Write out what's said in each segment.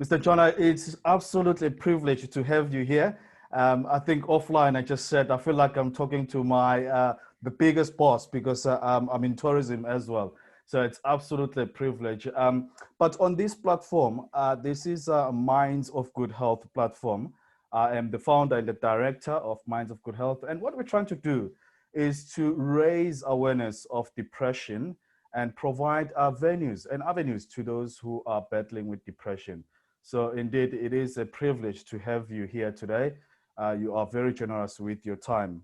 Mr. Ntshona, it's absolutely a privilege to have you here. I think offline, I just said, I feel like I'm talking to the biggest boss because I'm in tourism as well. So it's absolutely a privilege. But on this platform, this is Minds of Good Health platform. I am the founder and the director of Minds of Good Health. And what we're trying to do is to raise awareness of depression and provide venues and avenues to those who are battling with depression. So indeed, it is a privilege to have you here today. You are very generous with your time.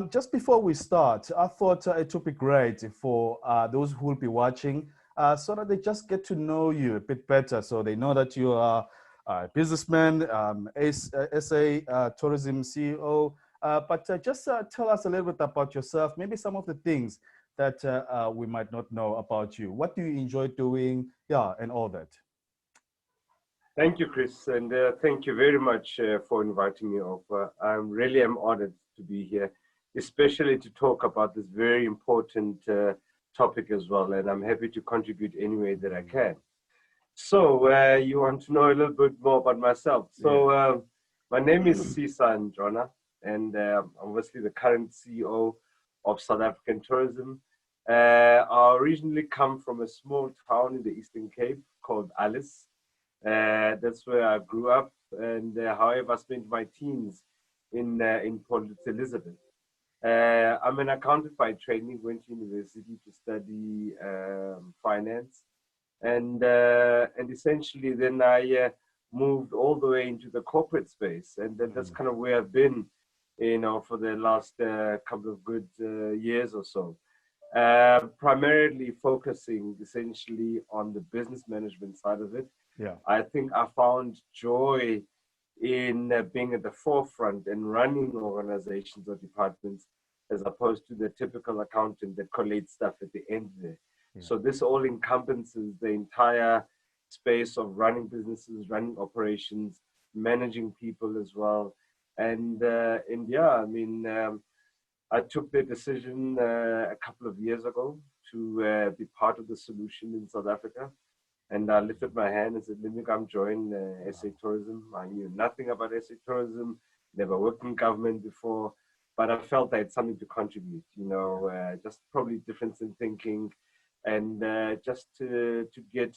Just before we start, I thought it would be great for those who will be watching so that they just get to know you a bit better. So they know that you are a businessman, SA Tourism CEO. But just tell us a little bit about yourself, maybe some of the things that we might not know about you. What do you enjoy doing? Yeah, and all that. Thank you, Chris, and thank you very much for inviting me over. I really am honored to be here, especially to talk about this very important topic as well, and I'm happy to contribute any way that I can. So, you want to know a little bit more about myself. So, my name is Sisa Ntshona, and I'm obviously the current CEO of South African Tourism. I originally come from a small town in the Eastern Cape called Alice. That's where I grew up, and however, I spent my teens in Port Elizabeth. I'm an accountant by training, went to university to study finance, and essentially then I moved all the way into the corporate space, and then that's kind of where I've been, for the last couple of good years or so. Primarily focusing essentially on the business management side of it. Yeah. I think I found joy in being at the forefront and running organizations or departments as opposed to the typical accountant that collates stuff at the end there. Yeah. So this all encompasses the entire space of running businesses, running operations, managing people as well. And yeah, I mean, I took the decision a couple of years ago to be part of the solution in South Africa. And I lifted my hand and said, let me come join SA Tourism. I knew nothing about SA Tourism, never worked in government before, but I felt I had something to contribute, just probably difference in thinking and just to get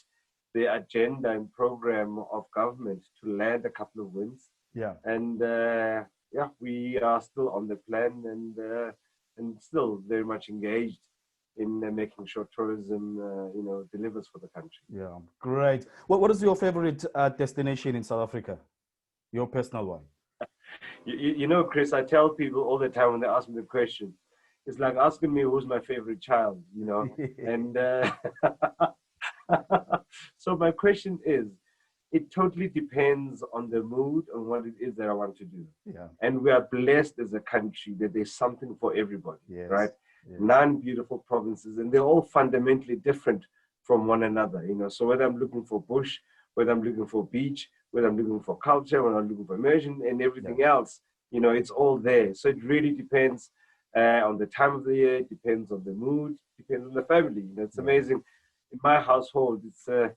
the agenda and program of government to land a couple of wins. Yeah. And yeah, we are still on the plan and still very much engaged in making sure tourism, delivers for the country. Yeah, great. What is your favorite destination in South Africa? Your personal one? Chris, I tell people all the time when they ask me the question, it's like asking me who's my favorite child, and so my question is, it totally depends on the mood and what it is that I want to do. Yeah. And we are blessed as a country that there's something for everybody, yes. Right? Yes. 9 beautiful provinces, and they're all fundamentally different from one another, So whether I'm looking for bush, whether I'm looking for beach, whether I'm looking for culture, whether I'm looking for immersion and everything else, it's all there. So it really depends on the time of the year, it depends on the mood, depends on the family. It's amazing. In my household, it's the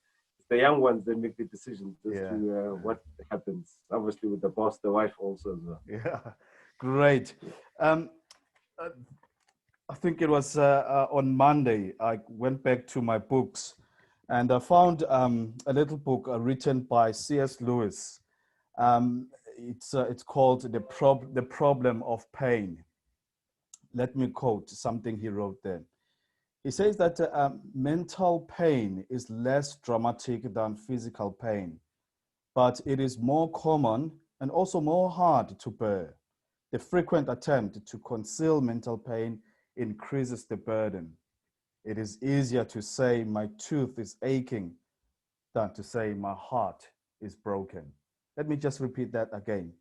young ones that make the decisions as to what happens. Obviously, with the boss, the wife also as well. Yeah, great. I think it was on Monday, I went back to my books and I found a little book written by C.S. Lewis. It's called The Problem of Pain. Let me quote something he wrote there. He says that mental pain is less dramatic than physical pain, but it is more common and also more hard to bear. The frequent attempt to conceal mental pain increases the burden. It is easier to say my tooth is aching than to say my heart is broken. Let me just repeat that again.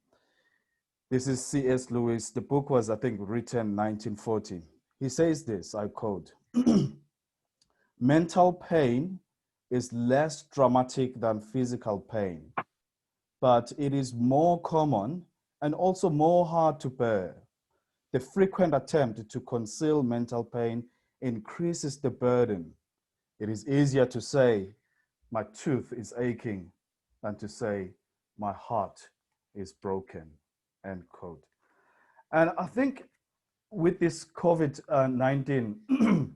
This is C.S. Lewis. The book was, I think, written 1940. He says this, I quote, mental pain is less dramatic than physical pain, but it is more common and also more hard to bear. The frequent attempt to conceal mental pain increases the burden. It is easier to say, my tooth is aching, than to say, my heart is broken, end quote. And I think with this COVID-19,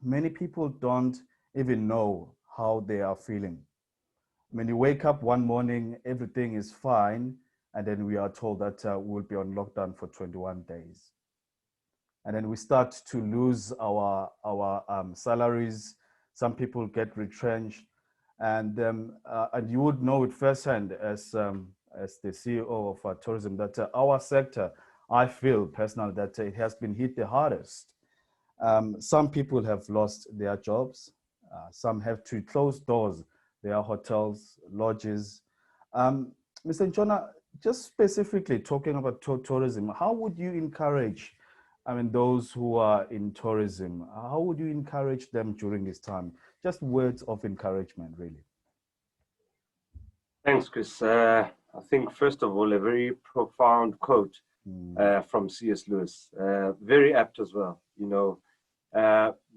many people don't even know how they are feeling. When you wake up one morning, everything is fine, and then we are told that we'll be on lockdown for 21 days. And then we start to lose our salaries. Some people get retrenched, and you would know it firsthand as the CEO of tourism that our sector, I feel personally that it has been hit the hardest. Some people have lost their jobs. Some have to close doors, their hotels, lodges. Mr. Ntshona, just specifically talking about tourism, how would you encourage, I mean, those who are in tourism, how would you encourage them during this time? Just words of encouragement, really. Thanks, Chris. I think, first of all, a very profound quote from C.S. Lewis, very apt as well. You know,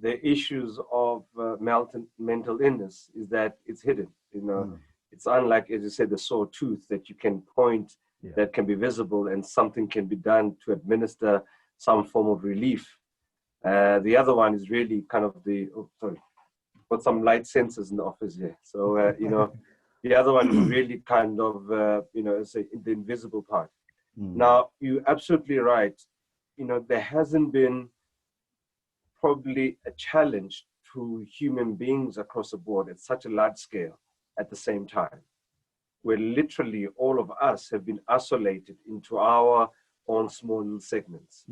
the issues of mental illness is that it's hidden. You know, it's unlike, as you said, the sore tooth that you can point, that can be visible, and something can be done to administer some form of relief. The other one is really kind of got some light sensors in the office here. So, you know, the other one is really kind of, you know, say the invisible part. Now, you're absolutely right. You know, there hasn't been probably a challenge to human beings across the board at such a large scale at the same time, where literally all of us have been isolated into our own small little segments.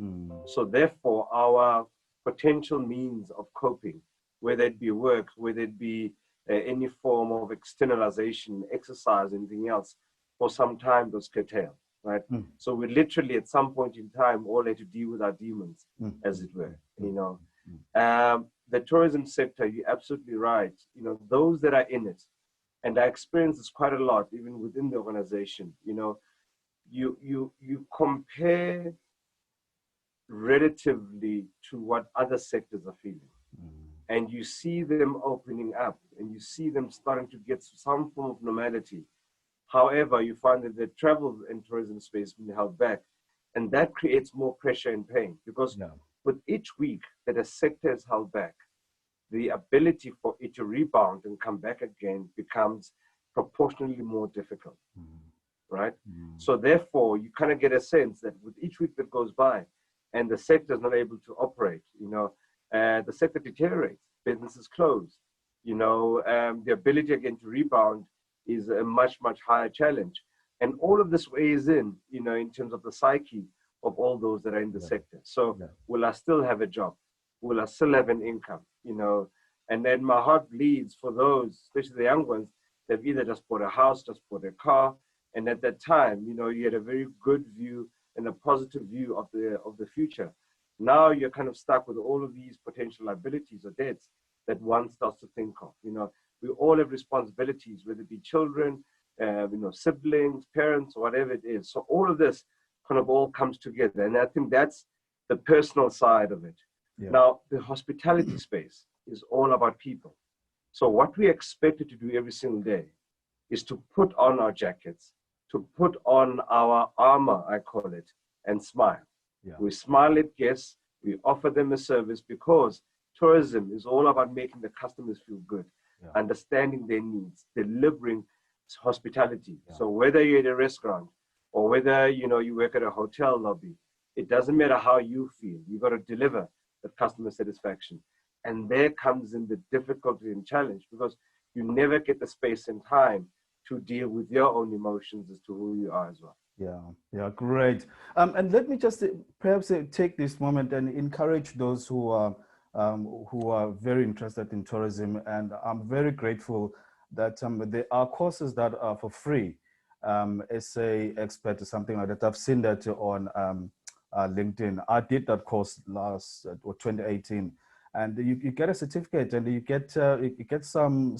So therefore, our potential means of coping, whether it be work, whether it be any form of externalization, exercise, anything else, for some time was curtailed, right? So we literally at some point in time all had to deal with our demons, as it were, you know. The tourism sector, you're absolutely right. You know, those that are in it, and I experience this quite a lot, even within the organization, you know, you compare relatively to what other sectors are feeling. And you see them opening up and you see them starting to get some form of normality. However, you find that the travel and tourism space has been held back, and that creates more pressure and pain because with each week that a sector is held back, the ability for it to rebound and come back again becomes proportionally more difficult, right? So therefore, you kind of get a sense that with each week that goes by and the sector is not able to operate, you know, the sector deteriorates, businesses close, you know, the ability again to rebound is a much, much higher challenge. And all of this weighs in, you know, in terms of the psyche of all those that are in the sector. So will I still have a job? Will I still have an income? You know, and then my heart bleeds for those, especially the young ones, they've either just bought a house, just bought a car. And at that time, you know, you had a very good view and a positive view of the future. Now you're kind of stuck with all of these potential liabilities or debts that one starts to think of. You know, we all have responsibilities, whether it be children, you know, siblings, parents, whatever it is. So all of this kind of all comes together. And I think that's the personal side of it. Now, the hospitality space is all about people. So what we expected to do every single day is to put on our jackets, to put on our armor, I call it, and smile. We smile at guests, we offer them a service because tourism is all about making the customers feel good, understanding their needs, delivering hospitality. So whether you're at a restaurant or whether, you know, you work at a hotel lobby, it doesn't matter how you feel, you've got to deliver the customer satisfaction. And there comes in the difficulty and challenge because you never get the space and time to deal with your own emotions as to who you are as well. Yeah, great. And let me just perhaps take this moment and encourage those who are very interested in tourism. And I'm very grateful that there are courses that are for free. Essay expert or something like that. I've seen that on LinkedIn. I did that course last 2018, and you get a certificate and you get some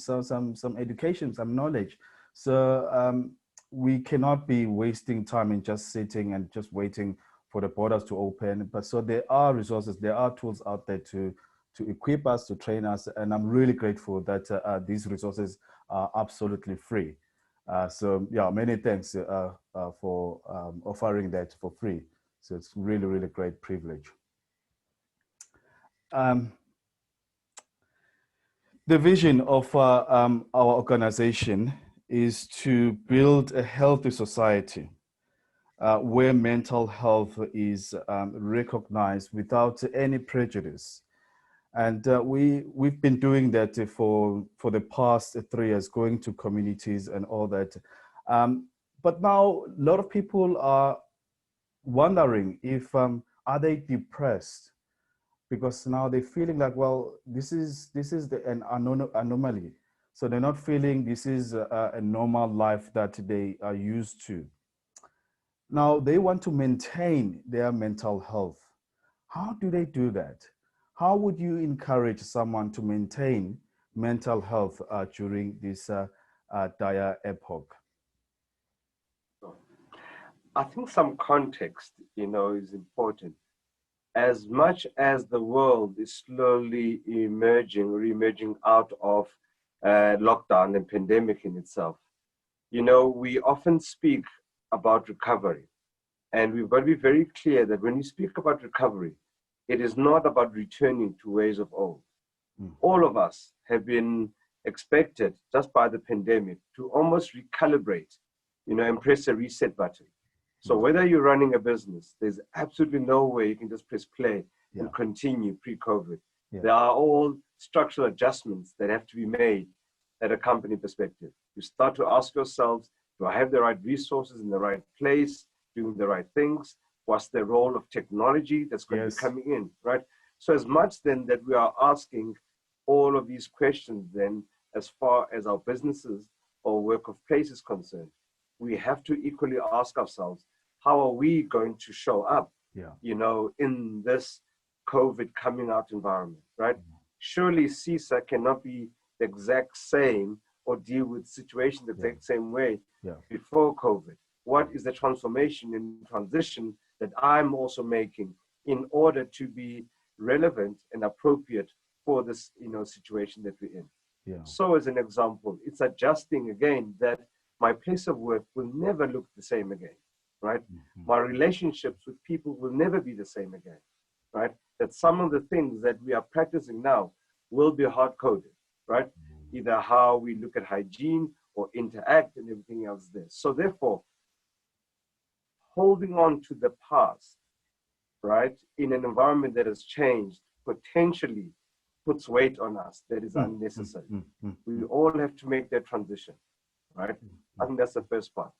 education, some knowledge. So we cannot be wasting time in just sitting and just waiting for the borders to open. But so there are resources, there are tools out there to equip us, to train us, and I'm really grateful that these resources are absolutely free. So yeah, many thanks for offering that for free. So it's really, really great privilege. Um, the vision of our organization is to build a healthy society where mental health is recognized without any prejudice. And we've been doing that for the past 3 years, going to communities and all that. But now a lot of people are wondering if are they depressed, because now they're feeling like, well, this is an anomaly. So they're not feeling this is a normal life that they are used to. Now they want to maintain their mental health. How do they do that? How would you encourage someone to maintain mental health during this dire epoch? I think some context, is important. As much as the world is slowly emerging, re-emerging out of lockdown and pandemic in itself, we often speak about recovery. And we've got to be very clear that when we speak about recovery, it is not about returning to ways of old. All of us have been expected just by the pandemic to almost recalibrate, and press a reset button. So whether you're running a business, there's absolutely no way you can just press play and continue pre-COVID. There are all structural adjustments that have to be made at a company perspective. You start to ask yourselves, do I have the right resources in the right place, doing the right things? What's the role of technology that's going to be coming in, right? So as much then that we are asking all of these questions then, as far as our businesses or work of place is concerned, we have to equally ask ourselves, how are we going to show up, in this COVID coming out environment, right? Surely CISA cannot be the exact same or deal with situations the exact same way before COVID. What is the transformation and transition that I'm also making in order to be relevant and appropriate for this, situation that we're in? So as an example, it's adjusting again that my place of work will never look the same again, right? My relationships with people will never be the same again, right? That some of the things that we are practicing now will be hard-coded, right? Either how we look at hygiene or interact and everything else there. So therefore, holding on to the past, right, in an environment that has changed, potentially puts weight on us that is unnecessary. We all have to make that transition, right? I think that's the first part.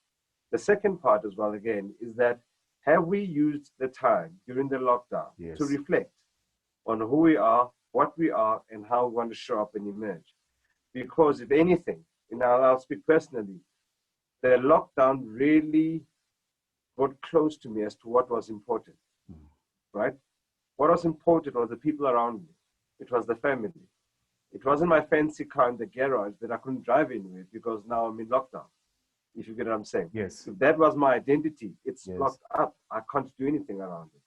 The second part as well, again, is that have we used the time during the lockdown to reflect on who we are, what we are, and how we want to show up and emerge? Because if anything, and I'll speak personally, the lockdown really got close to me as to what was important, right? What was important was the people around me. It was the family. It wasn't my fancy car in the garage that I couldn't drive anywhere because now I'm in lockdown, if you get what I'm saying. Yes. If that was my identity, it's locked up. I can't do anything around it.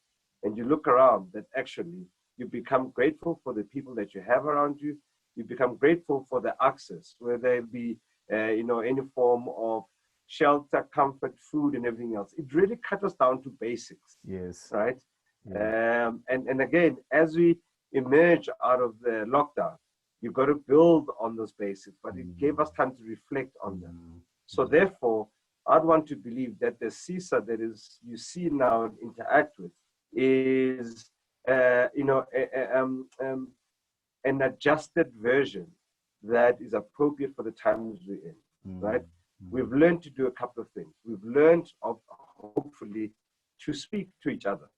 And you look around that actually you become grateful for the people that you have around you. You become grateful for the access, whether it be, any form of shelter, comfort, food, and everything else. It really cut us down to basics. Yes. Right. And again, as we emerge out of the lockdown, you've got to build on those basics, but it gave us time to reflect on them. So therefore, I'd want to believe that the CISA that is you see now and interact with is, an adjusted version that is appropriate for the times we're in, right? We've learned to do a couple of things. We've learned, hopefully, to speak to each other,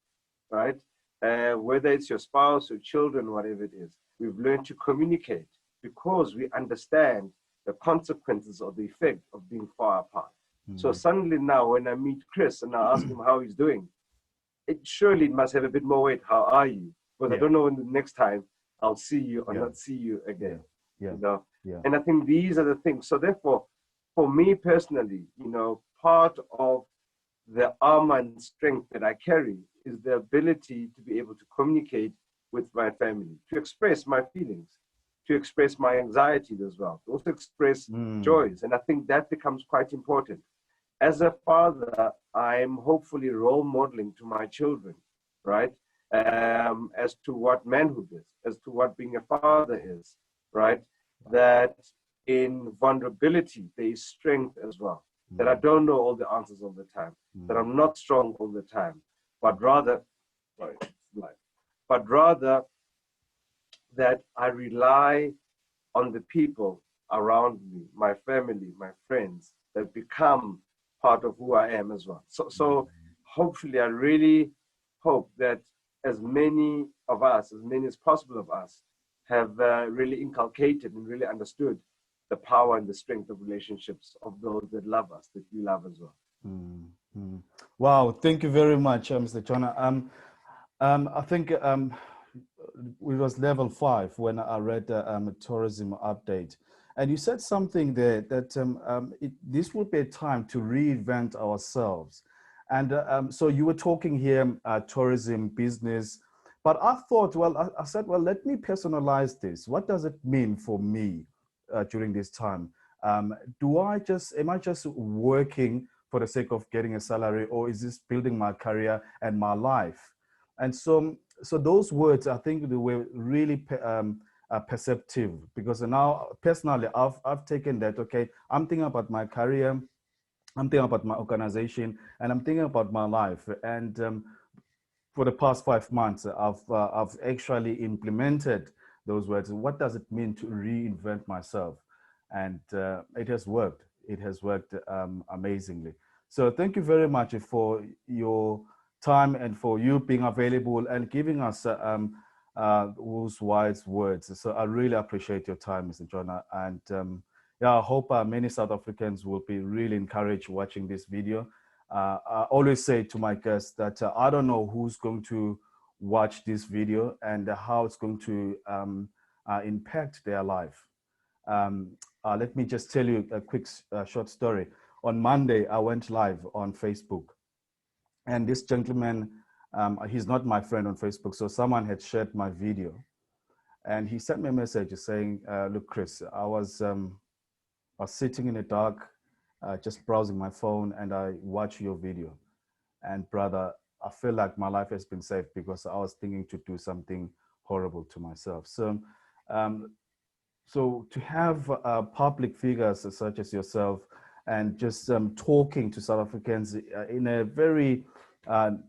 right? Whether it's your spouse or children, whatever it is, we've learned to communicate because we understand the consequences or the effect of being far apart. So suddenly now when I meet Chris and I ask him how he's doing, it surely must have a bit more weight. How are you? Because I don't know when the next time I'll see you or not see you again. And I think these are the things. So therefore, for me personally, part of the armor and strength that I carry is the ability to be able to communicate with my family, to express my feelings, to express my anxieties as well, to also express joys. And I think that becomes quite important. As a father, I'm hopefully role modeling to my children, right? As to what manhood is, as to what being a father is, right? That in vulnerability, there is strength as well. That I don't know all the answers all the time, that I'm not strong all the time, but rather, that I rely on the people around me, my family, my friends, that become part of who I am as well. So hopefully, I really hope that as many of us, as many as possible of us, have really inculcated and really understood the power and the strength of relationships of those that love us, that we love as well. Wow, thank you very much, Mr. Ntshona. I think it was level 5 when I read the tourism update. And you said something there that this would be a time to reinvent ourselves. And so you were talking here, tourism, business, but I thought, well, I said, well, let me personalize this. What does it mean for me during this time? Am I just working for the sake of getting a salary, or is this building my career and my life? And so those words, I think they were really perceptive, because now personally, I've taken that, okay, I'm thinking about my career, I'm thinking about my organization, and I'm thinking about my life. And for the past 5 months, I've actually implemented those words. What does it mean to reinvent myself? And it has worked. It has worked amazingly. So thank you very much for your time and for you being available and giving us those wise words. So I really appreciate your time, Mr. Ntshona. And yeah, I hope many South Africans will be really encouraged watching this video. I always say to my guests that I don't know who's going to watch this video and how it's going to impact their life. Let me just tell you a quick short story. On Monday, I went live on Facebook, and this gentleman, he's not my friend on Facebook, so someone had shared my video, and he sent me a message saying, look, Chris, I was sitting in the dark, just browsing my phone, and I watched your video. And brother, I feel like my life has been saved because I was thinking to do something horrible to myself. So to have public figures such as yourself and just talking to South Africans in a very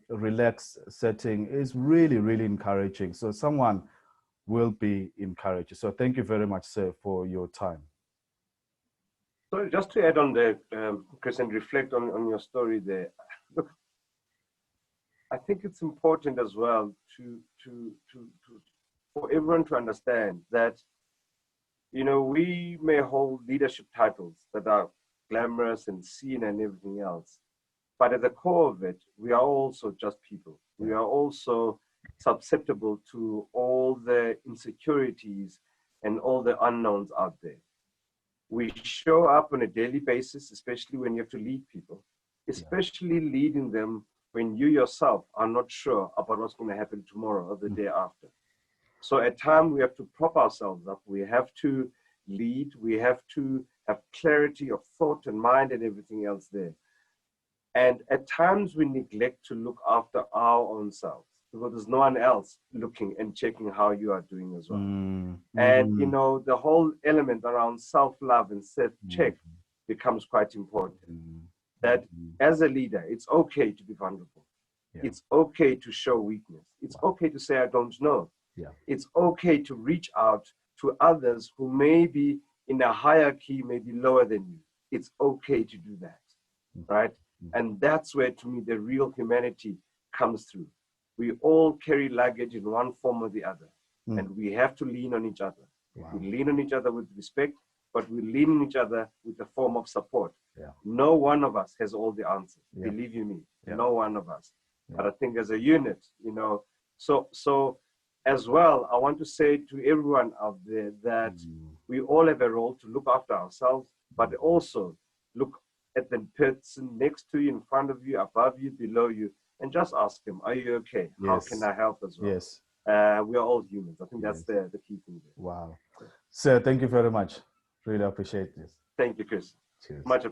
relaxed setting is really, really encouraging. So someone will be encouraged. So thank you very much, sir, for your time. So just to add on there, Chris, and reflect on your story there. Look, I think it's important as well for everyone to understand that, you know, we may hold leadership titles that are glamorous and seen and everything else, but at the core of it, we are also just people. We are also susceptible to all the insecurities and all the unknowns out there. We show up on a daily basis, especially when you have to lead people, especially leading them when you yourself are not sure about what's going to happen tomorrow or the day after. So at times we have to prop ourselves up. We have to lead. We have to have clarity of thought and mind and everything else there. And at times we neglect to look after our own selves because there's no one else looking and checking how you are doing as well. And, you know, the whole element around self-love and self-check becomes quite important. That as a leader, it's okay to be vulnerable. It's okay to show weakness. It's okay to say, I don't know. It's okay to reach out to others who may be in a hierarchy, maybe lower than you. It's okay to do that, right? And that's where, to me, the real humanity comes through. We all carry luggage in one form or the other, and we have to lean on each other. We lean on each other with respect, but we lean on each other with a form of support. No one of us has all the answers, believe you me, no one of us. But I think as a unit, you know, so as well, I want to say to everyone out there that we all have a role to look after ourselves, but also look at the person next to you, in front of you, above you, below you, and just ask them, are you okay? How can I help as well? We are all humans. I think that's the key thing there. Wow. Sir, thank you very much. Really appreciate this. Thank you, Chris. Cheers. Much